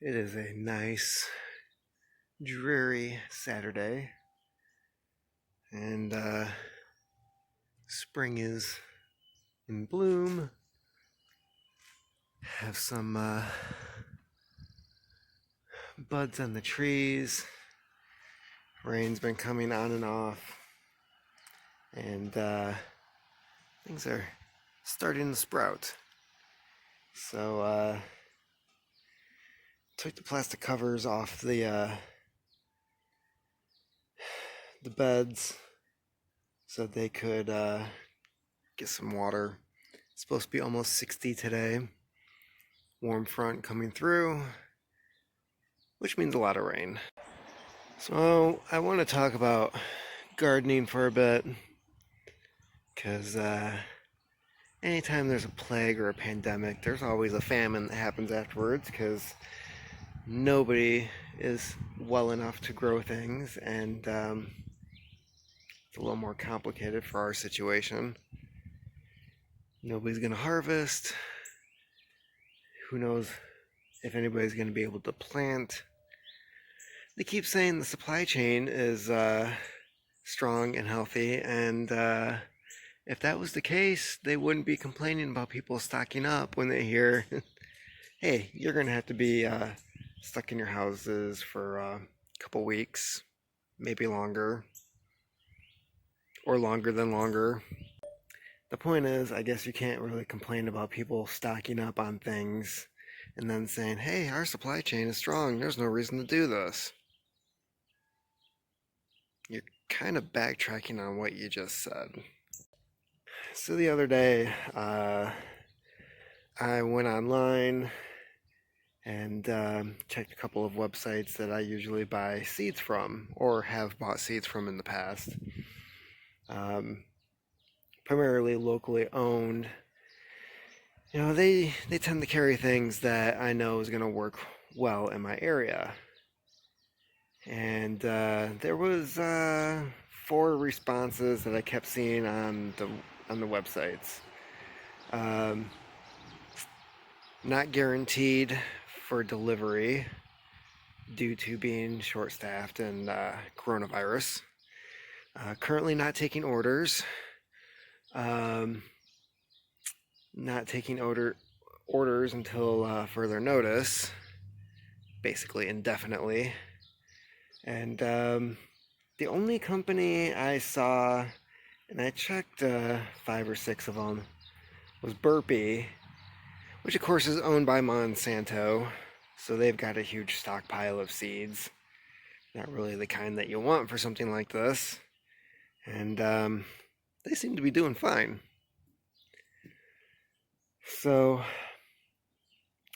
It is a nice, dreary Saturday, and spring is in bloom. Have some buds on the trees. Rain's been coming on and off, and things are starting to sprout. So, took the plastic covers off the beds so they could get some water. It's supposed to be almost 60 today. Warm front coming through, which means a lot of rain. So I want to talk about gardening for a bit, because anytime there's a plague or a pandemic, there's always a famine that happens afterwards, because nobody is well enough to grow things, and it's a little more complicated for our situation. Nobody's going to harvest. Who knows if anybody's going to be able to plant. They keep saying the supply chain is strong and healthy, and if that was the case, they wouldn't be complaining about people stocking up when they hear, hey, you're going to have to be stuck in your houses for a couple weeks, maybe longer, or longer than longer. The point is, I guess you can't really complain about people stocking up on things and then saying, hey, our supply chain is strong, there's no reason to do this. You're kind of backtracking on what you just said. So the other day, I went online and checked a couple of websites that I usually buy seeds from or have bought seeds from in the past. Primarily locally owned. You know, they tend to carry things that I know is going to work well in my area. And there was 4 responses that I kept seeing on the websites. Not guaranteed for delivery due to being short-staffed and coronavirus. Currently not taking orders. Not taking orders until further notice, basically indefinitely. And the only company I saw, and I checked 5 or 6 of them, was Burpee, which of course is owned by Monsanto, so they've got a huge stockpile of seeds. Not really the kind that you want for something like this. And they seem to be doing fine. So,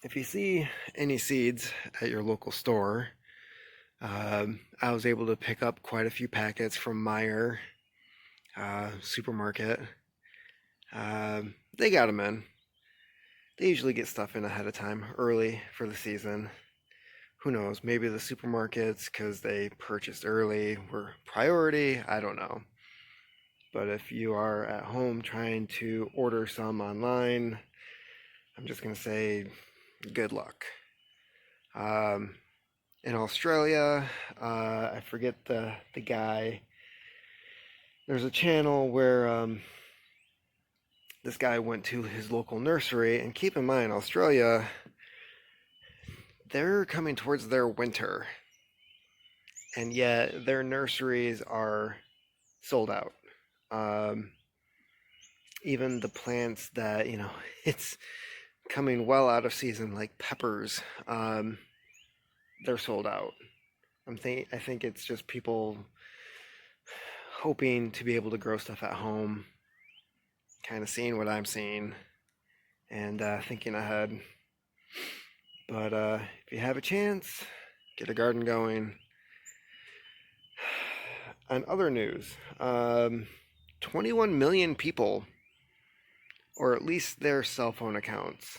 if you see any seeds at your local store, I was able to pick up quite a few packets from Meijer supermarket. They got them in. They usually get stuff in ahead of time, early for the season. Who knows? Maybe the supermarkets, because they purchased early, were priority. I don't know. But if you are at home trying to order some online, I'm just going to say good luck. In Australia, I forget the guy. There's a channel where this guy went to his local nursery, and keep in mind, Australia, they're coming towards their winter, and yet their nurseries are sold out. Even the plants that, it's coming well out of season, like peppers, they're sold out. I think it's just people hoping to be able to grow stuff at home, kind of seeing what I'm seeing, and thinking ahead. But if you have a chance, get a garden going. On other news, 21 million people, or at least their cell phone accounts,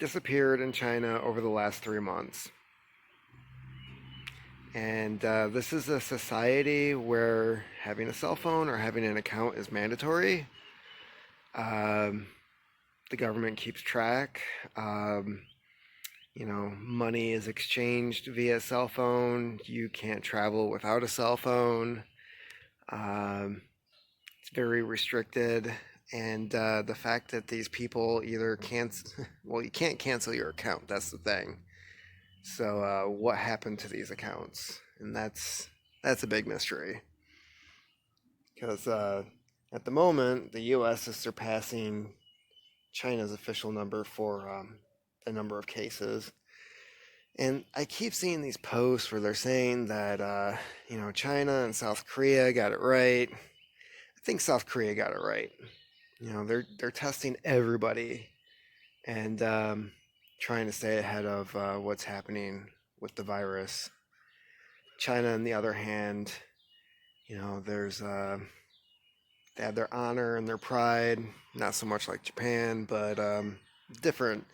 disappeared in China over the last 3 months. And this is a society where having a cell phone or having an account is mandatory. The government keeps track. money is exchanged via cell phone. You can't travel without a cell phone. Um, it's very restricted. And the fact that these people either well, you can't cancel your account. That's the thing. So what happened to these accounts? And that's a big mystery. Because at the moment, the U.S. is surpassing China's official number for the number of cases. And I keep seeing these posts where they're saying that, China and South Korea got it right. I think South Korea got it right. They're testing everybody and trying to stay ahead of what's happening with the virus. China, on the other hand, there's they have their honor and their pride, not so much like Japan, but different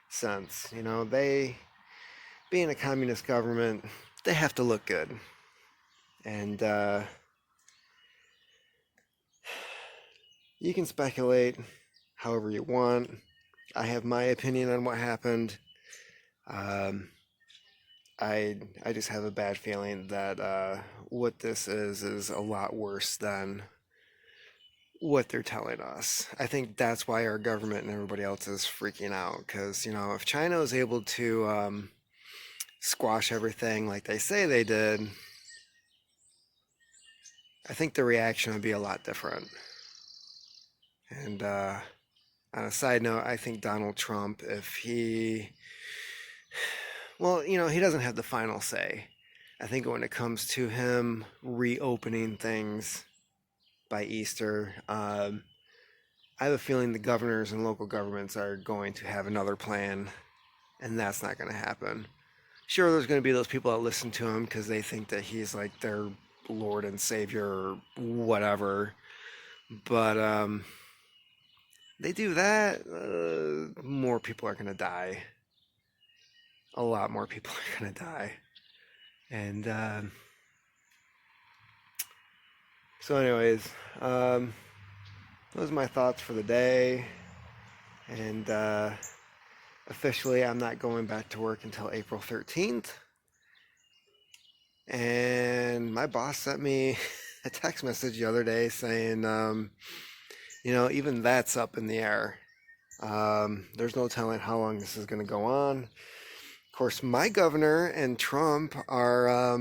sense. They, being a communist government, they have to look good. And you can speculate however you want. I have my opinion on what happened. I just have a bad feeling that what this is a lot worse than what they're telling us. I think that's why our government and everybody else is freaking out. Because, if China is able to squash everything like they say they did, I think the reaction would be a lot different. And on a side note, I think Donald Trump, if he doesn't have the final say. I think when it comes to him reopening things by Easter, I have a feeling the governors and local governments are going to have another plan, and that's not going to happen. Sure, there's going to be those people that listen to him because they think that he's like their Lord and Savior or whatever. But they do that, more people are going to die. A lot more people are going to die. And so anyways, those are my thoughts for the day. And officially, I'm not going back to work until April 13th. And my boss sent me a text message the other day saying, even that's up in the air. There's no telling how long this is going to go on. Of course, my governor and Trump are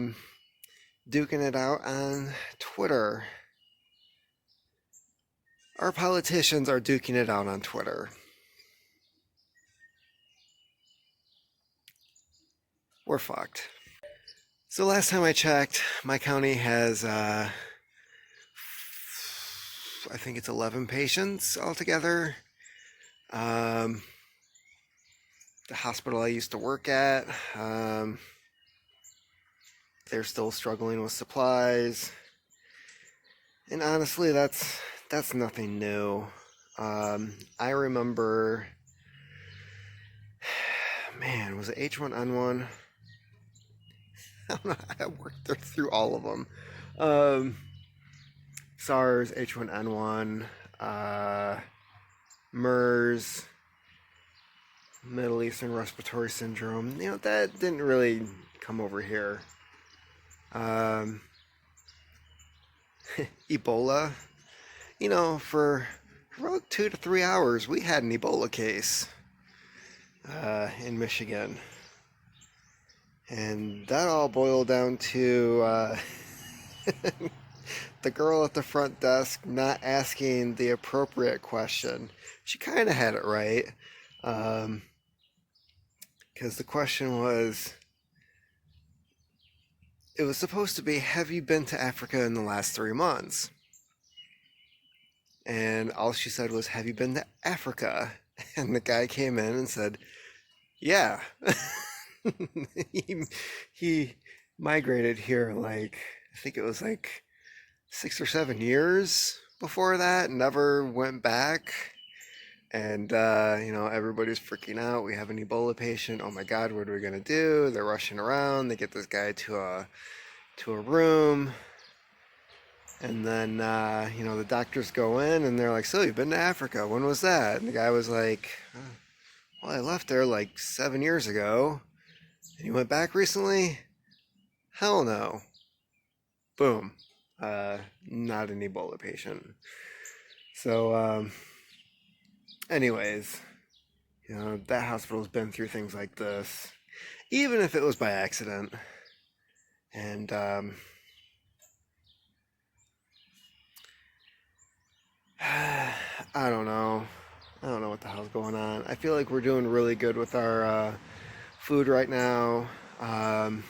duking it out on Twitter. Our politicians are duking it out on Twitter. We're fucked. So last time I checked, my county has, I think it's 11 patients altogether. The hospital I used to work at, they're still struggling with supplies. And honestly, that's nothing new. I remember, man, was it H1N1? I don't know, I worked through all of them. SARS, H1N1, MERS, Middle Eastern Respiratory Syndrome. That didn't really come over here. Ebola. For about 2 to 3 hours, we had an Ebola case in Michigan. And that all boiled down to the girl at the front desk not asking the appropriate question. She kind of had it right. Because the question was, it was supposed to be, have you been to Africa in the last 3 months? And all she said was, have you been to Africa? And the guy came in and said, yeah. he migrated here I think it was 6 or 7 years before that, never went back. And, everybody's freaking out. We have an Ebola patient. Oh my God, what are we going to do? They're rushing around. They get this guy to a room. And then, the doctors go in and they're like, so you've been to Africa. When was that? And the guy was like, Well, I left there like 7 years ago. And you went back recently? Hell no. Boom. Not an Ebola patient. So, anyways, that hospital's been through things like this, even if it was by accident. And, I don't know. I don't know what the hell's going on. I feel like we're doing really good with our food right now. Um,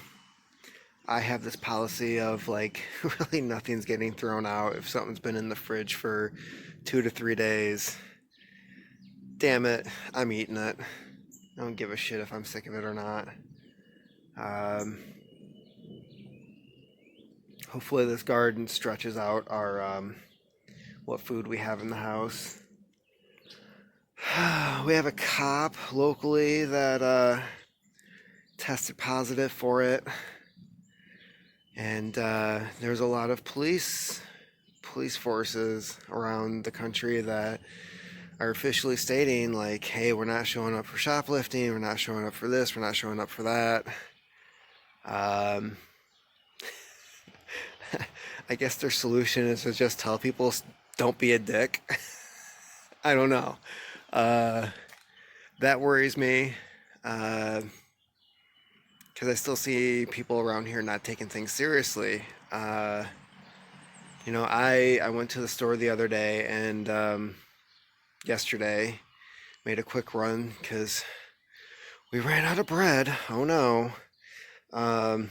I have this policy of like really nothing's getting thrown out if something's been in the fridge for 2 to 3 days. Damn it, I'm eating it. I don't give a shit if I'm sick of it or not. Um, Hopefully this garden stretches out our what food we have in the house. We have a cop locally that tested positive for it, and there's a lot of police forces around the country that are officially stating like, hey, we're not showing up for shoplifting, we're not showing up for this, we're not showing up for that. um, I guess their solution is to just tell people don't be a dick. I don't know. uh, that worries me, because I still see people around here not taking things seriously. I went to the store the other day and yesterday made a quick run because we ran out of bread. Oh no. Um,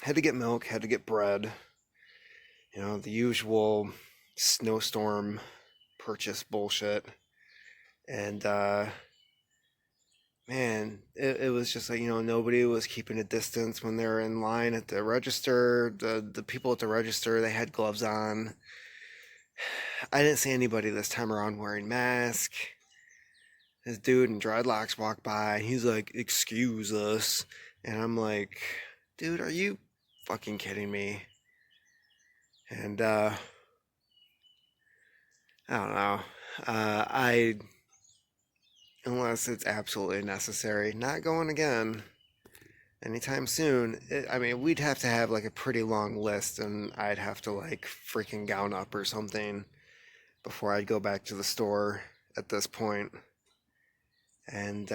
Had to get milk, had to get bread. The usual snowstorm purchase bullshit. And man, it was just like, nobody was keeping a distance when they were in line at the register. The people at the register, they had gloves on. I didn't see anybody this time around wearing masks. This dude in dreadlocks walked by and he's like, excuse us. And I'm like, dude, are you fucking kidding me? And I don't know. I Unless it's absolutely necessary, not going again anytime soon. I mean, we'd have to have like a pretty long list, and I'd have to like freaking gown up or something before I'd go back to the store at this point. And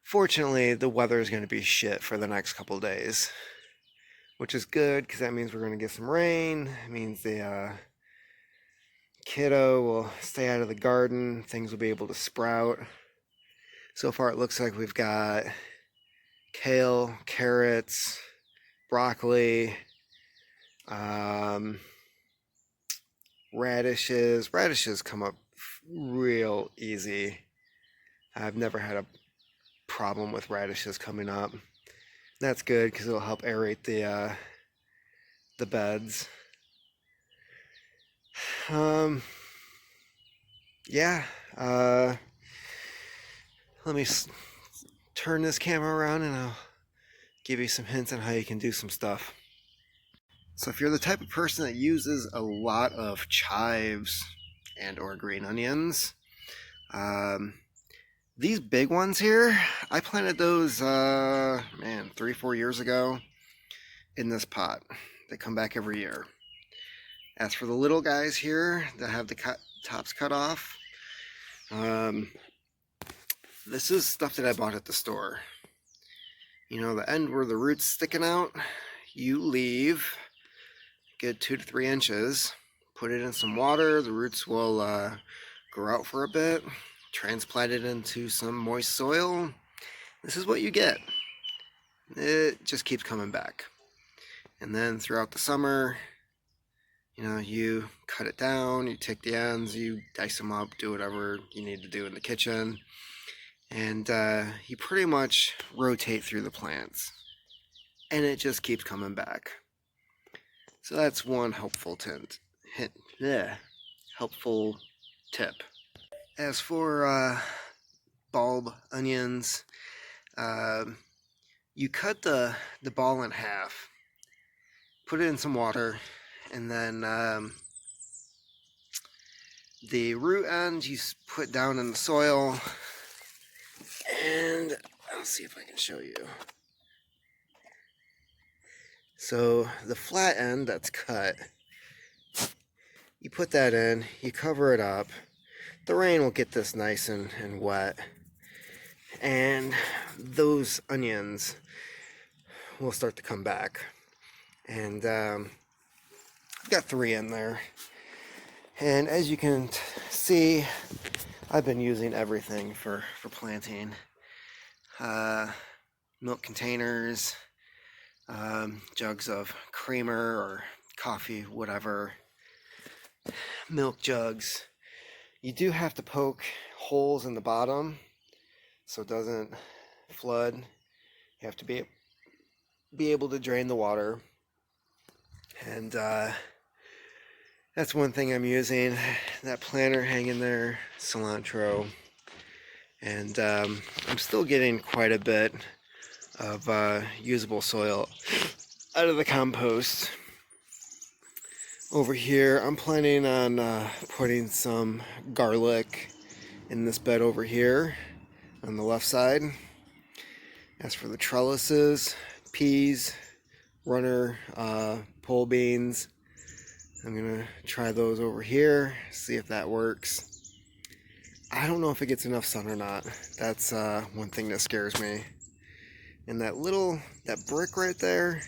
fortunately, the weather is going to be shit for the next couple days, which is good because that means we're going to get some rain. It means the kiddo will stay out of the garden. Things will be able to sprout. So far, it looks like we've got kale, carrots, broccoli, radishes. Radishes come up real easy. I've never had a problem with radishes coming up. That's good because it'll help aerate the beds. Yeah. Let me turn this camera around and I'll give you some hints on how you can do some stuff. So if you're the type of person that uses a lot of chives and or green onions, these big ones here, I planted those, 3-4 years ago in this pot. They come back every year. As for the little guys here that have the tops cut off, this is stuff that I bought at the store. The end where the root's sticking out, you leave a good 2 to 3 inches, put it in some water, the roots will grow out for a bit, transplant it into some moist soil. This is what you get. It just keeps coming back. And then throughout the summer, you cut it down, you take the ends, you dice them up, do whatever you need to do in the kitchen, and you pretty much rotate through the plants, and it just keeps coming back. So that's one helpful helpful tip. As for bulb onions, you cut the ball in half, put it in some water, and then The root ends you put down in the soil, and I'll see if I can show you. So the flat end that's cut, you put that in, you cover it up. The rain will get this nice and wet, and those onions will start to come back. And I've got 3 in there. And as you can see, I've been using everything for planting. Milk containers, jugs of creamer or coffee, whatever, milk jugs. You do have to poke holes in the bottom so it doesn't flood. You have to be able to drain the water. And that's one thing I'm using. That planter hanging there, cilantro. And I'm still getting quite a bit of usable soil out of the compost. Over here, I'm planning on putting some garlic in this bed over here on the left side. As for the trellises, peas, runner, pole beans, I'm gonna try those over here, see if that works. I don't know if it gets enough sun or not. That's one thing that scares me. And that brick right there,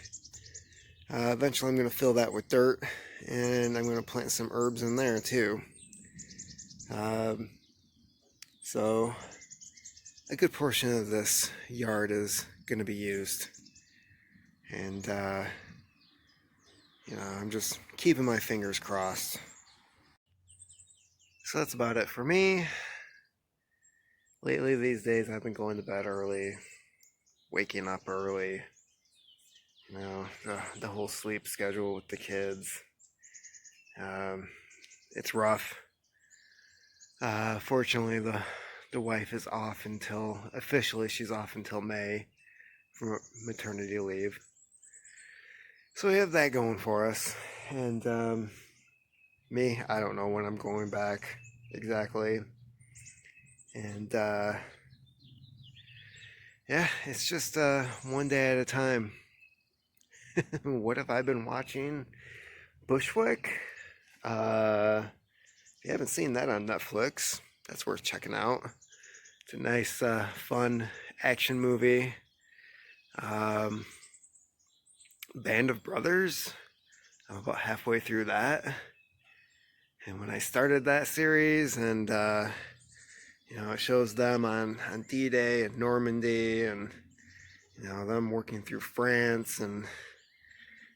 eventually I'm gonna fill that with dirt, and I'm gonna plant some herbs in there too. So a good portion of this yard is gonna be used. And I'm just keeping my fingers crossed. So that's about it for me. Lately these days I've been going to bed early, waking up early. The whole sleep schedule with the kids. It's rough. Fortunately the wife is off officially she's off until May for maternity leave. So we have that going for us. And me, I don't know when I'm going back exactly. And yeah, it's just one day at a time. What have I been watching? Bushwick? If you haven't seen that on Netflix, that's worth checking out. It's a nice, fun action movie. Band of Brothers. I'm about halfway through that. And when I started that series, and it shows them on D-Day and Normandy, and them working through France, and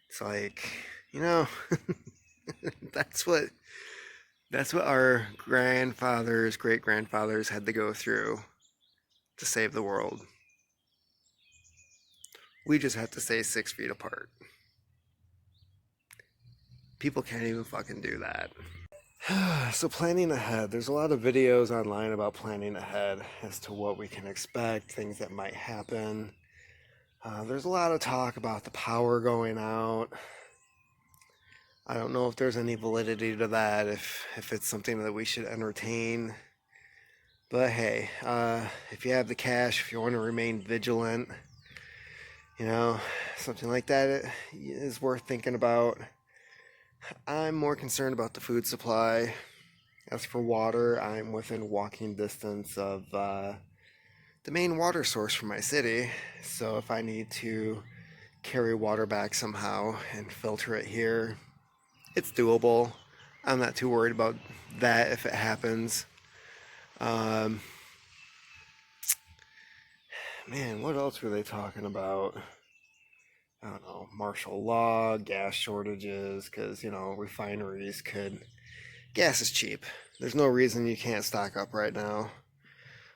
it's like, that's what our grandfathers, great-grandfathers had to go through to save the world. We just have to stay 6 feet apart. People can't even fucking do that. So planning ahead. There's a lot of videos online about planning ahead as to what we can expect, things that might happen. There's a lot of talk about the power going out. I don't know if there's any validity to that, if it's something that we should entertain. But hey, if you have the cash, if you want to remain vigilant, something like that is worth thinking about. I'm more concerned about the food supply. As for water, I'm within walking distance of the main water source for my city. So if I need to carry water back somehow and filter it here, it's doable. I'm not too worried about that if it happens. Man, what else were they talking about? I don't know, martial law, gas shortages, because, refineries could... Gas is cheap. There's no reason you can't stock up right now.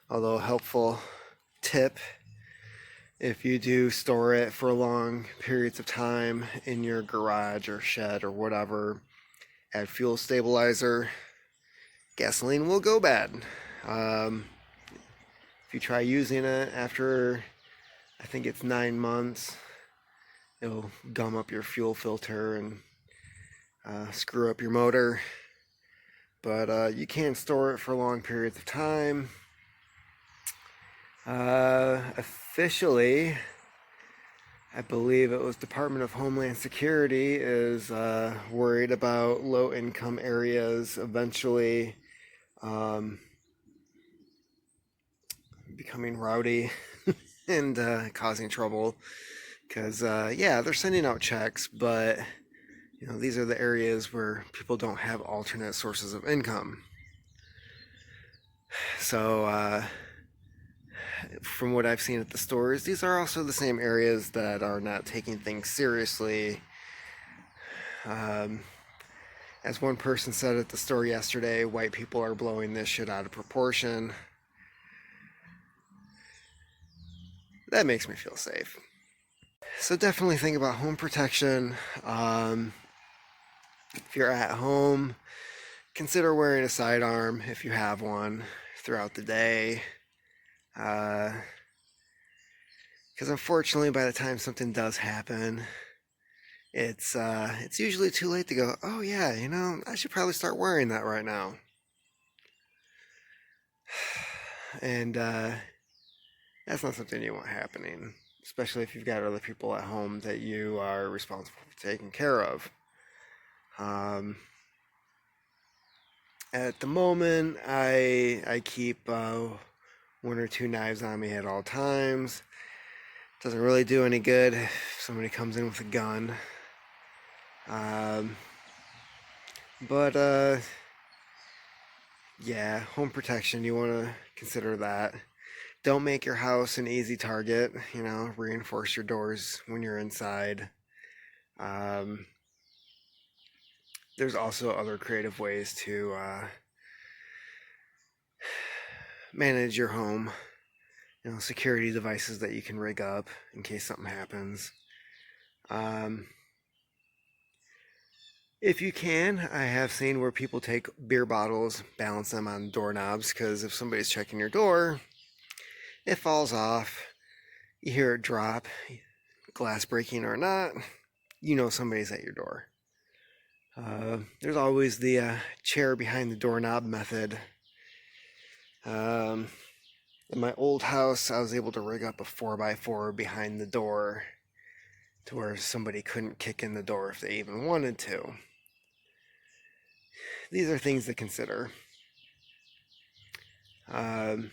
Although, helpful tip, if you do store it for long periods of time in your garage or shed or whatever, add fuel stabilizer, gasoline will go bad. If you try using it after, I think it's 9 months, it'll gum up your fuel filter and screw up your motor. but you can't store it for long periods of time. Officially, I believe it was Department of Homeland Security is worried about low-income areas eventually um, becoming rowdy and causing trouble. Because yeah, they're sending out checks, but these are the areas where people don't have alternate sources of income. So from what I've seen at the stores, these are also the same areas that are not taking things seriously. Um, as one person said at the store yesterday, white people are blowing this shit out of proportion. That makes me feel safe. So definitely think about home protection. If you're at home, consider wearing a sidearm if you have one throughout the day. Because unfortunately, by the time something does happen, it's usually too late to go, oh yeah, I should probably start wearing that right now. And that's not something you want happening, especially if you've got other people at home that you are responsible for taking care of. At the moment, I keep one or two knives on me at all times. Doesn't really do any good if somebody comes in with a gun. But yeah, home protection, you want to consider that. Don't make your house an easy target, reinforce your doors when you're inside. Um, there's also other creative ways to manage your home. Security devices that you can rig up in case something happens. If you can, I have seen where people take beer bottles, balance them on doorknobs, because if somebody's checking your door, it falls off, you hear it drop, glass breaking or not, somebody's at your door. There's always the chair behind the doorknob method. In my old house, I was able to rig up a 4x4 behind the door to where somebody couldn't kick in the door if they even wanted to. These are things to consider. And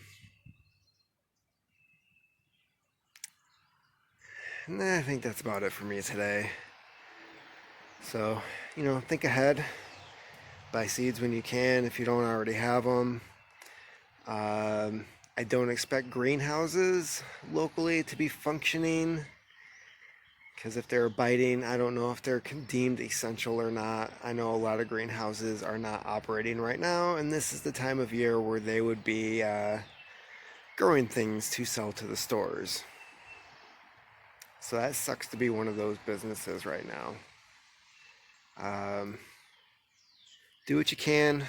I think that's about it for me today. So, think ahead. Buy seeds when you can if you don't already have them. I don't expect greenhouses locally to be functioning, because if they're biting, I don't know if they're deemed essential or not. I know a lot of greenhouses are not operating right now, and this is the time of year where they would be growing things to sell to the stores. So that sucks to be one of those businesses right now. Do what you can,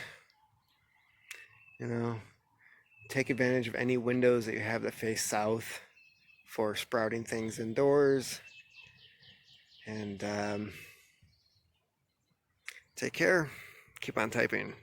take advantage of any windows that you have that face south for sprouting things indoors. And take care. Keep on typing.